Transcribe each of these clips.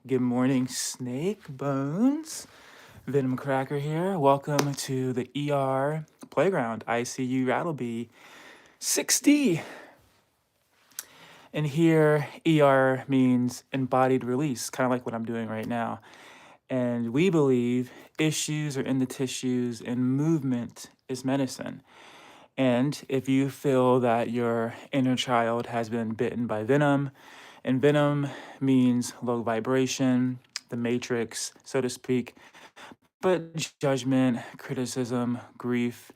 Good morning, Snake Bones. Venom Cracker here. Welcome to the ER Playground, ICU RattleBee 60. And here, ER means embodied release, kind of like what I'm doing right now. And we believe issues are in the tissues and movement is medicine. And if you feel that your inner child has been bitten by venom, and venom means low vibration, the matrix, so to speak, but judgment, criticism, grief,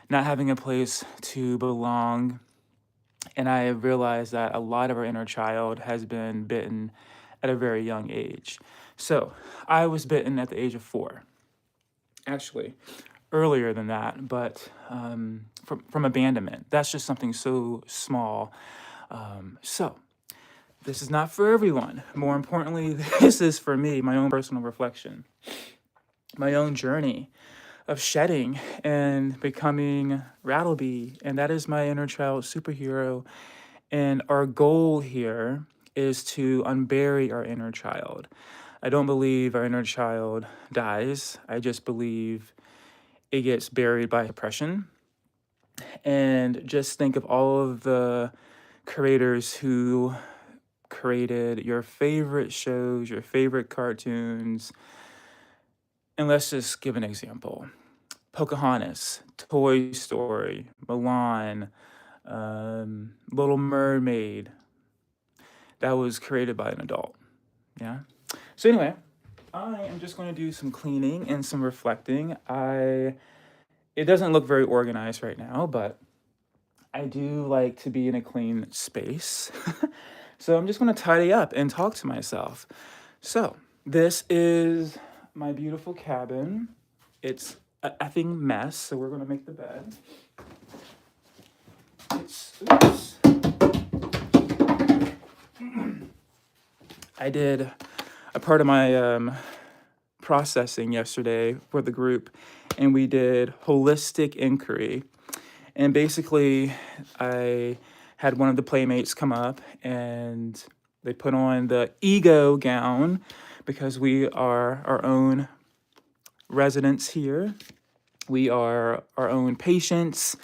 not having a place to belong. And I have realized that a lot of our inner child has been bitten at a very young age. So I was bitten at the age of 4. Actually, earlier than that, but from abandonment. That's just something so small. So this is not for everyone. More importantly, this is for me, my own personal reflection, my own journey of shedding and becoming RattleBee. And that is my inner child superhero. And our goal here is to unbury our inner child. I don't believe our inner child dies. I just believe it gets buried by oppression. And just think of all of the creators who created your favorite shows, your favorite cartoons. And let's just give an example. Pocahontas, Toy Story, Milan, Little Mermaid. That was created by an adult. Yeah. So anyway, I am just going to do some cleaning and some reflecting. It doesn't look very organized right now, but I do like to be in a clean space. So I'm just going to tidy up and talk to myself. So this is my beautiful cabin. It's a effing mess, so we're going to make the bed. Oops. I did a part of my processing yesterday for the group, and we did holistic inquiry. And basically, I had one of the playmates come up and they put on the ego gown because we are our own residents here. We are our own patients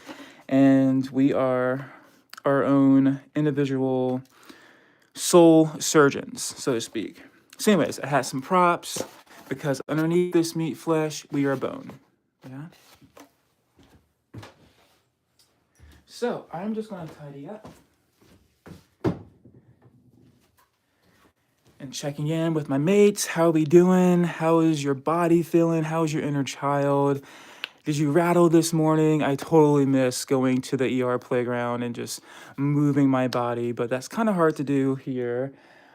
and we are our own individual soul surgeons, so to speak. So anyways, I had some props because underneath this meat flesh, we are bone. Yeah. So I'm just going to tidy up and checking in with my mates. How are we doing? How is your body feeling? How is your inner child? Did you rattle this morning? I totally miss going to the ER playground and just moving my body, but that's kind of hard to do here.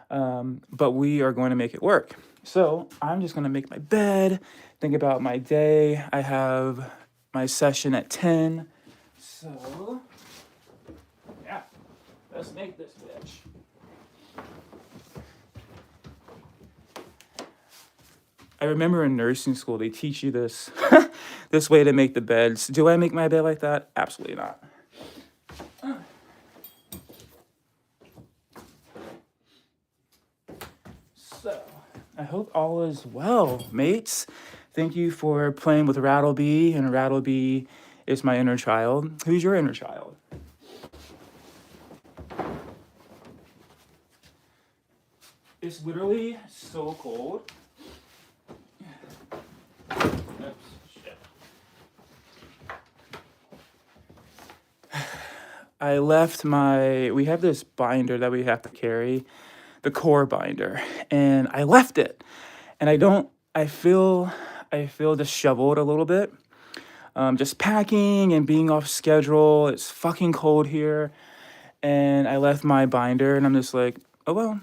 But we are going to make it work. So I'm just going to make my bed, think about my day. I have my session at 10. So yeah, let's make this bitch. I remember in nursing school, they teach you this, this way to make the beds. Do I make my bed like that? Absolutely not. So, I hope all is well, mates. Thank you for playing with RattleBee, and RattleBee is my inner child. Who's your inner child? It's literally so cold. Oops, shit. I left we have this binder that we have to carry, the core binder, and I left it. And I feel disheveled a little bit. Just packing and being off schedule. It's fucking cold here. And I left my binder and I'm just like, oh well.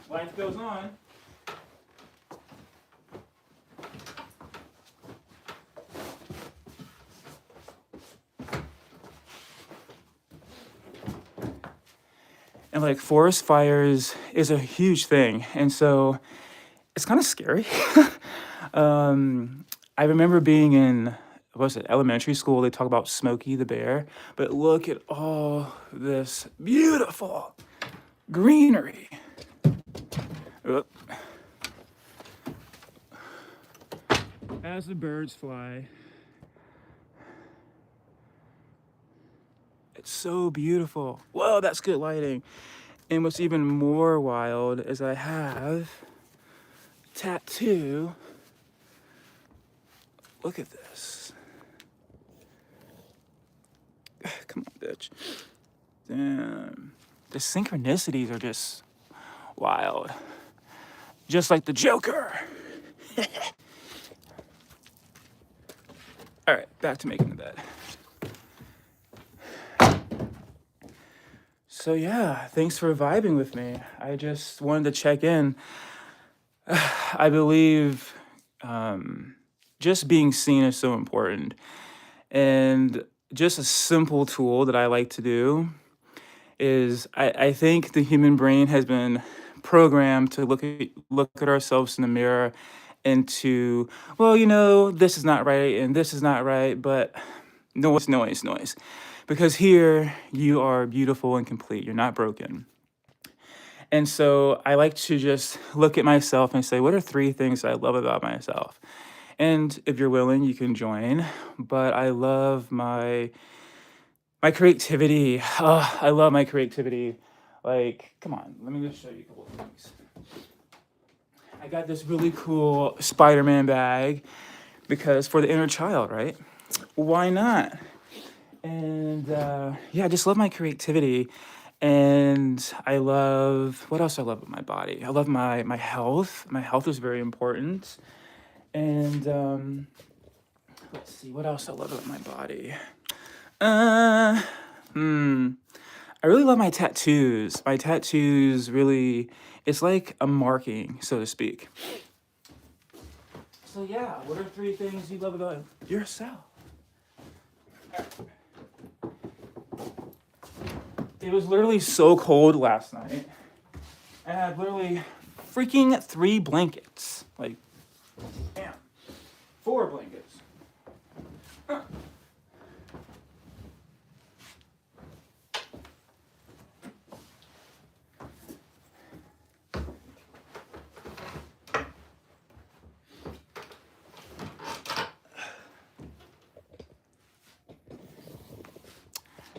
Life goes on. And like forest fires is a huge thing. And so it's kind of scary. I remember being in what's it, elementary school, they talk about Smokey the Bear, but look at all this beautiful greenery. Oop. As the birds fly, it's so beautiful. Whoa, that's good lighting. And what's even more wild is I have a tattoo. Look at this. Come on, bitch. Damn. The synchronicities are just wild. Just like the Joker. All right, back to making the bed. So yeah, thanks for vibing with me. I just wanted to check in. I believe just being seen is so important. And just a simple tool that I like to do is I think the human brain has been programmed to look at ourselves in the mirror and to, well, you know, this is not right and this is not right, but noise. Because here you are beautiful and complete. You're not broken. And so I like to just look at myself and say, what are 3 things I love about myself? And if you're willing, you can join. But I love my creativity. Oh, I love my creativity. Like, come on, let me just show you a couple of things. I got this really cool Spider-Man bag because for the inner child, right? Why not? And yeah, I just love my creativity. And I love, what else I love about my body? I love my health. My health is very important. And let's see, what else I love about my body? I really love my tattoos. My tattoos really, it's like a marking, so to speak. So yeah, what are 3 things you love about yourself? It was literally so cold last night. I had literally freaking 3 blankets. Like, damn, 4 blankets.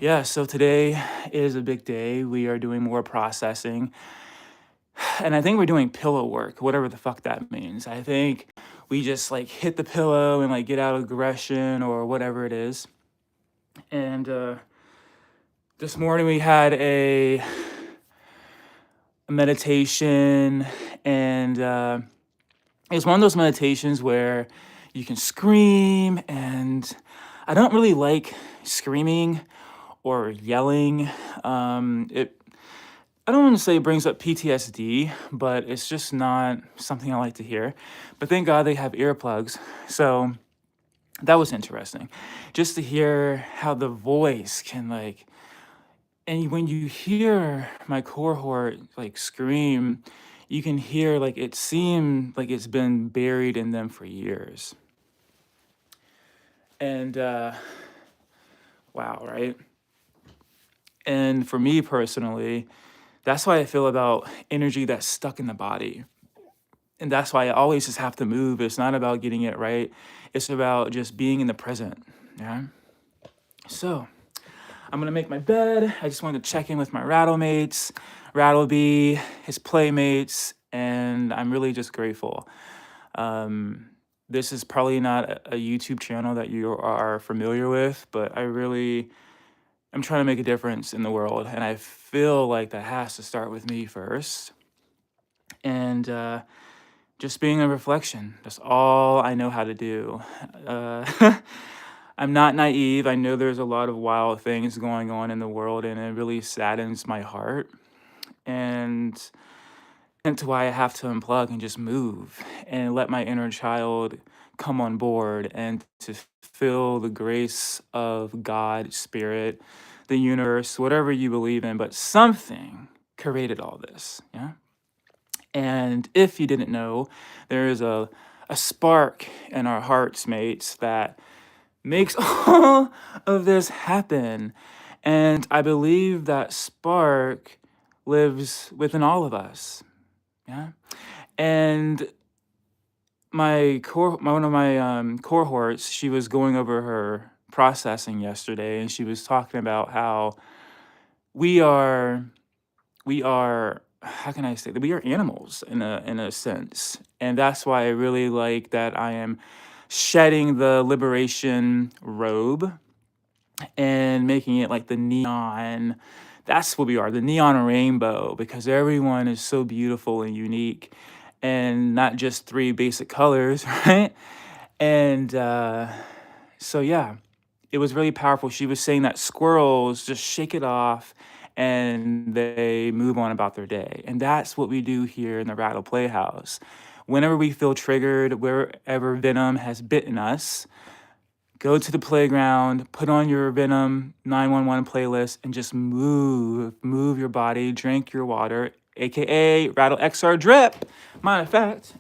Yeah, so today is a big day. We are doing more processing. And I think we're doing pillow work, whatever the fuck that means. I think we just like hit the pillow and like get out aggression or whatever it is. And this morning we had a meditation, and it was one of those meditations where you can scream, and I don't really like screaming or yelling. I don't want to say it brings up PTSD, but it's just not something I like to hear. But thank God they have earplugs. So that was interesting. Just to hear how the voice can like, and when you hear my cohort like scream, you can hear like it seemed like it's been buried in them for years. And wow, right? And for me personally, that's why I feel about energy that's stuck in the body. And that's why I always just have to move. It's not about getting it right. It's about just being in the present. Yeah. So I'm gonna make my bed. I just wanted to check in with my rattle mates, Rattlebee, his playmates, and I'm really just grateful. This is probably not a YouTube channel that you are familiar with, but I'm trying to make a difference in the world, and I feel like that has to start with me first. And just being a reflection. That's all I know how to do. I'm not naive. I know there's a lot of wild things going on in the world, and it really saddens my heart. And to why I have to unplug and just move and let my inner child come on board and to feel the grace of God, Spirit, the universe, whatever you believe in, but something created all this. Yeah. And if you didn't know, there is a spark in our hearts, mates, that makes all of this happen. And I believe that spark lives within all of us. Yeah. And one of my cohorts, she was going over her processing yesterday, and she was talking about how we are how can I say that we are animals in a sense. And that's why I really like that I am shedding the liberation robe and making it like the neon. That's what we are, the neon rainbow, because everyone is so beautiful and unique and not just three basic colors, right? And so, yeah, it was really powerful. She was saying that squirrels just shake it off and they move on about their day. And that's what we do here in the Rattle Playhouse. Whenever we feel triggered, wherever venom has bitten us, go to the playground, put on your Venom 911 playlist, and just move your body, drink your water, aka Rattle XR Drip. Matter of fact,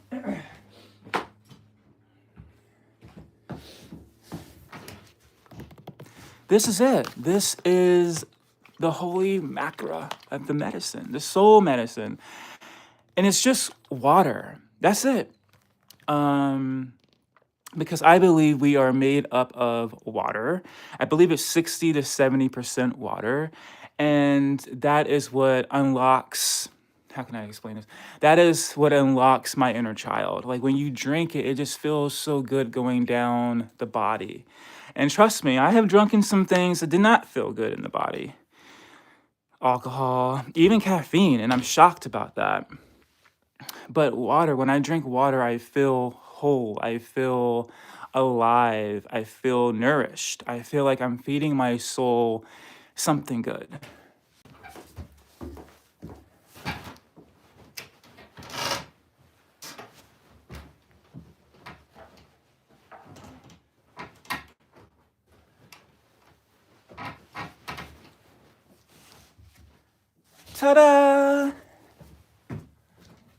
this is it. This is the holy macra of the medicine, the soul medicine. And it's just water. That's it. Because I believe we are made up of water. I believe it's 60 to 70% water. And that is what unlocks, how can I explain this? That is what unlocks my inner child. Like when you drink it, it just feels so good going down the body. And trust me, I have drunken some things that did not feel good in the body. Alcohol, even caffeine, and I'm shocked about that. But water, when I drink water, I feel whole. I feel alive. I feel nourished. I feel like I'm feeding my soul something good. Ta-da!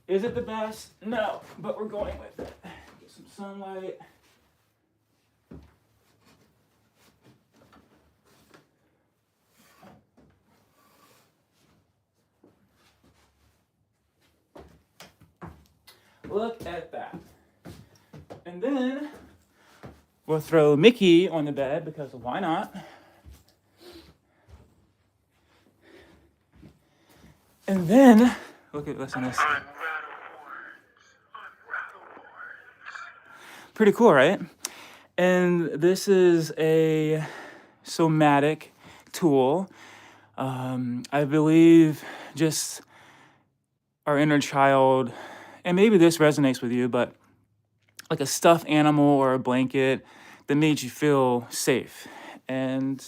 Is it the best? No, but we're going with it. Get some sunlight. Look at that. And then we'll throw Mickey on the bed because why not? And then, listen to this. Pretty cool, right? And this is a somatic tool. I believe just our inner child, and maybe this resonates with you, but like a stuffed animal or a blanket that made you feel safe. And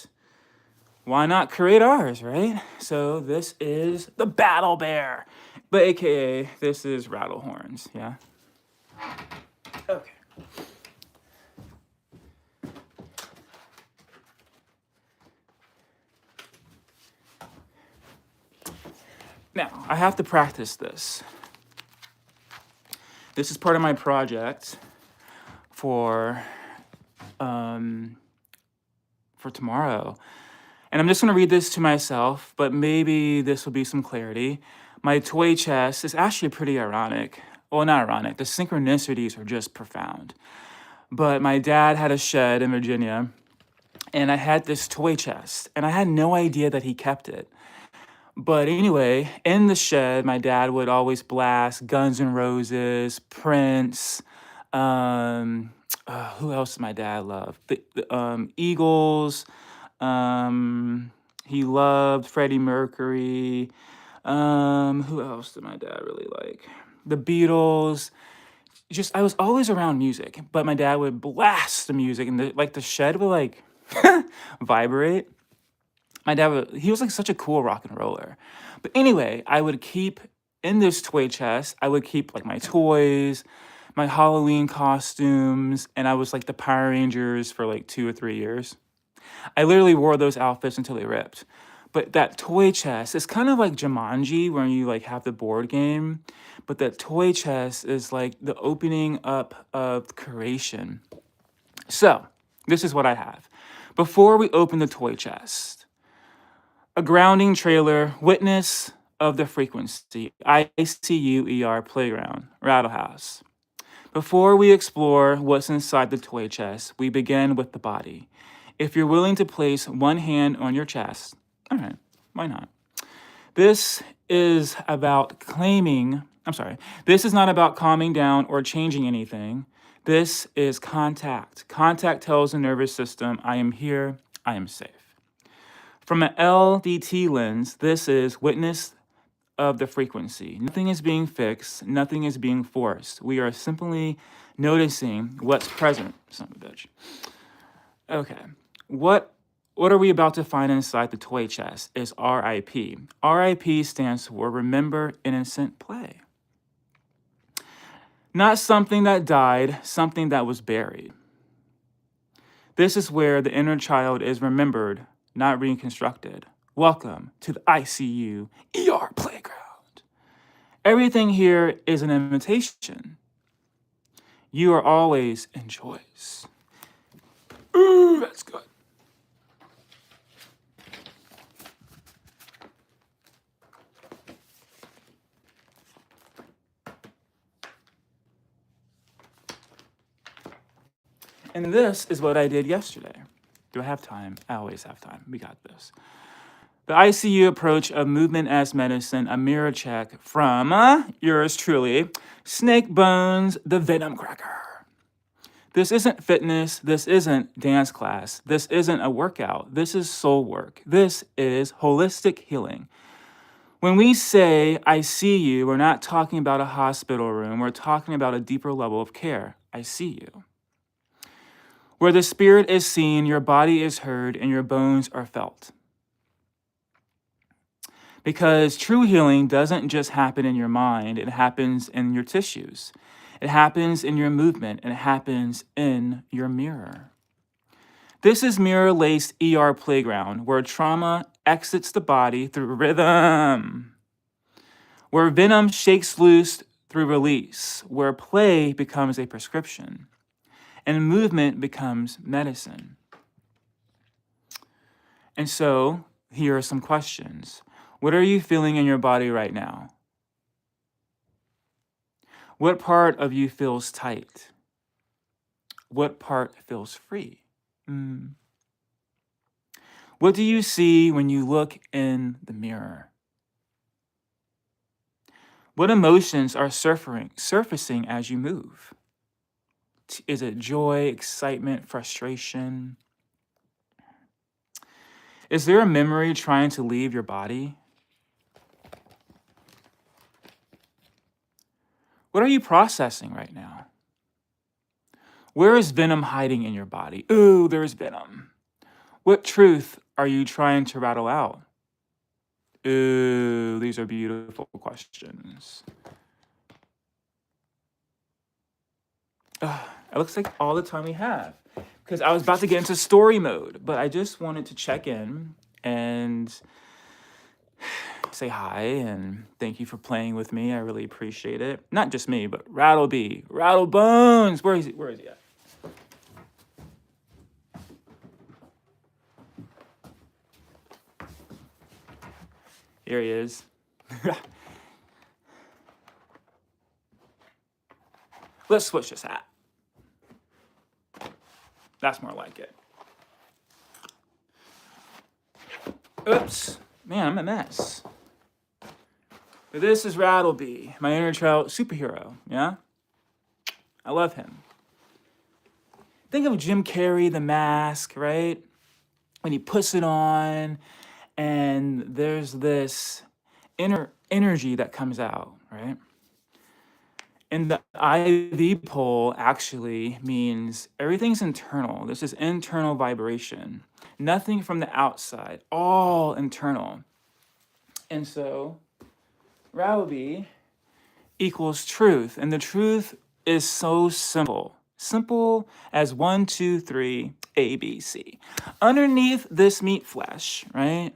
why not create ours, right? So this is the Battle Bear, but AKA this is Rattle Horns, yeah? Okay. Now, I have to practice this. This is part of my project for tomorrow. And I'm just going to read this to myself, but maybe this will be some clarity. My toy chest is actually pretty ironic. Well, not ironic. The synchronicities are just profound. But my dad had a shed in Virginia, and I had this toy chest, and I had no idea that he kept it. But anyway, in the shed, my dad would always blast Guns N' Roses, Prince, who else did my dad love? The Eagles. He loved Freddie Mercury. Who else did my dad really like? The Beatles. Just I was always around music, but my dad would blast the music, and the shed would like vibrate. My dad he was like such a cool rock and roller. But anyway, I would keep in this toy chest, I would keep like my toys, my Halloween costumes, and I was like the Power Rangers for like 2 or 3 years. I literally wore those outfits until they ripped. But that toy chest is kind of like Jumanji, where you like have the board game, but that toy chest is like the opening up of creation. So This is what I have. Before we open the toy chest, a grounding trailer, witness of the frequency, ICU playground, Rattle House. Before we explore what's inside the toy chest, we begin with the body. If you're willing to place one hand on your chest, all right, why not? This is about this is not about calming down or changing anything. This is contact. Contact tells the nervous system, I am here, I am safe. From an LDT lens, this is witness of the frequency. Nothing is being fixed, nothing is being forced. We are simply noticing what's present, son of a bitch. Okay, what are we about to find inside the toy chest is RIP. RIP stands for Remember Innocent Play. Not something that died, something that was buried. This is where the inner child is remembered, not reconstructed. Welcome to the ICU playground. Everything here is an invitation. You are always in choice. Ooh, that's good. And this is what I did yesterday. Do I have time? I always have time. We got this. The ICU approach of movement as medicine, a mirror check from yours truly, Snake Bones, the Venom Cracker. This isn't fitness. This isn't dance class. This isn't a workout. This is soul work. This is holistic healing. When we say, I see you, we're not talking about a hospital room. We're talking about a deeper level of care. I see you. Where the spirit is seen, your body is heard, and your bones are felt. Because true healing doesn't just happen in your mind, it happens in your tissues. It happens in your movement, and it happens in your mirror. This is mirror-laced playground, where trauma exits the body through rhythm. Where venom shakes loose through release. Where play becomes a prescription. And movement becomes medicine. And so, here are some questions. What are you feeling in your body right now? What part of you feels tight? What part feels free? What do you see when you look in the mirror? What emotions are surfacing as you move? Is it joy, excitement, frustration? Is there a memory trying to leave your body? What are you processing right now? Where is venom hiding in your body? Ooh, there's venom. What truth are you trying to rattle out? Ooh, these are beautiful questions. It looks like all the time we have, because I was about to get into story mode, but I just wanted to check in and say hi and thank you for playing with me. I really appreciate it. Not just me, but Rattle Bones. Where is he at? Here he is. Let's switch this hat. That's more like it. Oops. Man, I'm a mess. But this is Rattleby, my inner child superhero, yeah? I love him. Think of Jim Carrey, The Mask, right? When he puts it on, and there's this inner energy that comes out, right? And the IV pole actually means everything's internal. This is internal vibration. Nothing from the outside, all internal. And so, Rattleby equals truth. And the truth is so simple. Simple as 1, 2, 3, A, B, C. Underneath this meat flesh, right,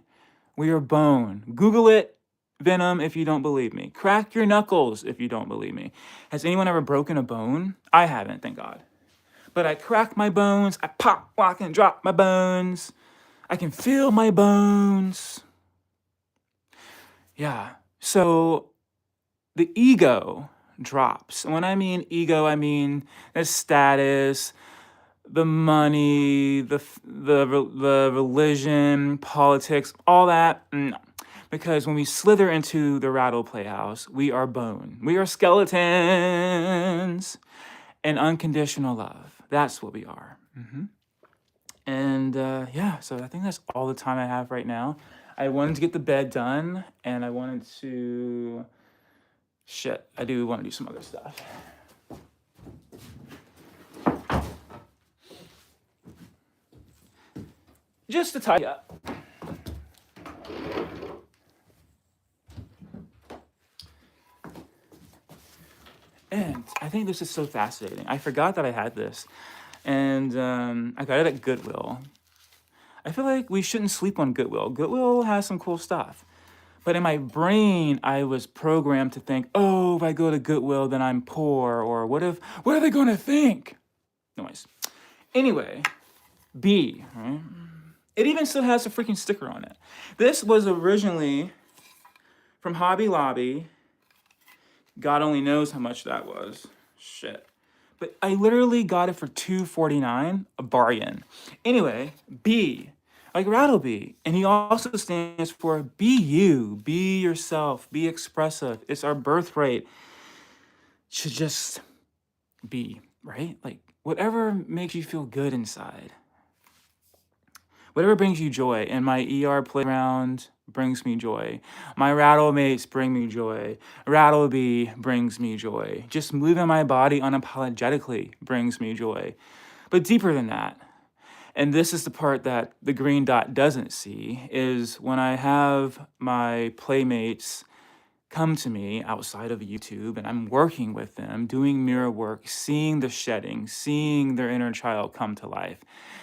we are bone. Google it. Venom, if you don't believe me. Crack your knuckles if you don't believe me. Has anyone ever broken a bone? I haven't, thank God. but I crack my bones, I pop, lock, and drop my bones. I can feel my bones. Yeah. So the ego drops. And when I mean ego, I mean the status, the money, the religion, politics, all that. No. Because when we slither into the Rattle Playhouse, we are bone. We are skeletons and unconditional love. That's what we are. And yeah, so I think that's all the time I have right now. I wanted to get the bed done, and I wanted to... Shit, I do want to do some other stuff. Just to tidy up. And I think this is so fascinating. I forgot that I had this. And I got it at Goodwill. I feel like we shouldn't sleep on Goodwill. Goodwill has some cool stuff. But in my brain, I was programmed to think, oh, if I go to Goodwill, then I'm poor. Or what are they going to think? Anyways. Anyway, B, right? It even still has a freaking sticker on it. This was originally from Hobby Lobby. God only knows how much that was. Shit. But I literally got it for $2.49, a bargain. Anyway, B, like Rattleby. And he also stands for be you, be yourself, be expressive. It's our birthright to just be, right? Like whatever makes you feel good inside. Whatever brings you joy. And my ER playground brings me joy. My rattle mates bring me joy. Rattleby brings me joy. Just moving my body unapologetically brings me joy. But deeper than that, and this is the part that the green dot doesn't see, is when I have my playmates come to me outside of YouTube and I'm working with them, doing mirror work, seeing the shedding, seeing their inner child come to life.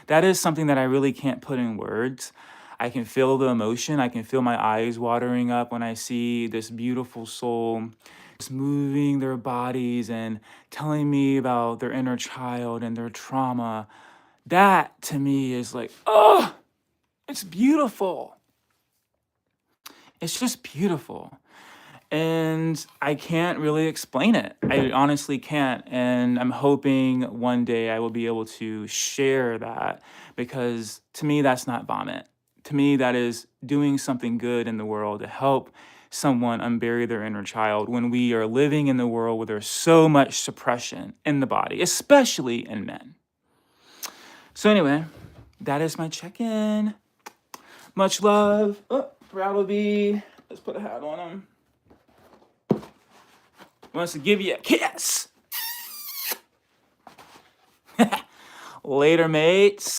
That is something that I really can't put in words. I can feel the emotion. I can feel my eyes watering up when I see this beautiful soul just moving their bodies and telling me about their inner child and their trauma. That to me is like, oh, it's beautiful. It's just beautiful. And I can't really explain it. I honestly can't. And I'm hoping one day I will be able to share that, because to me, that's not vomit. To me, that is doing something good in the world to help someone unbury their inner child when we are living in the world where there's so much suppression in the body, especially in men. So anyway, that is my check-in. Much love. Oh, Rattleby. Let's put a hat on him. Wants to give you a kiss. Later, mates.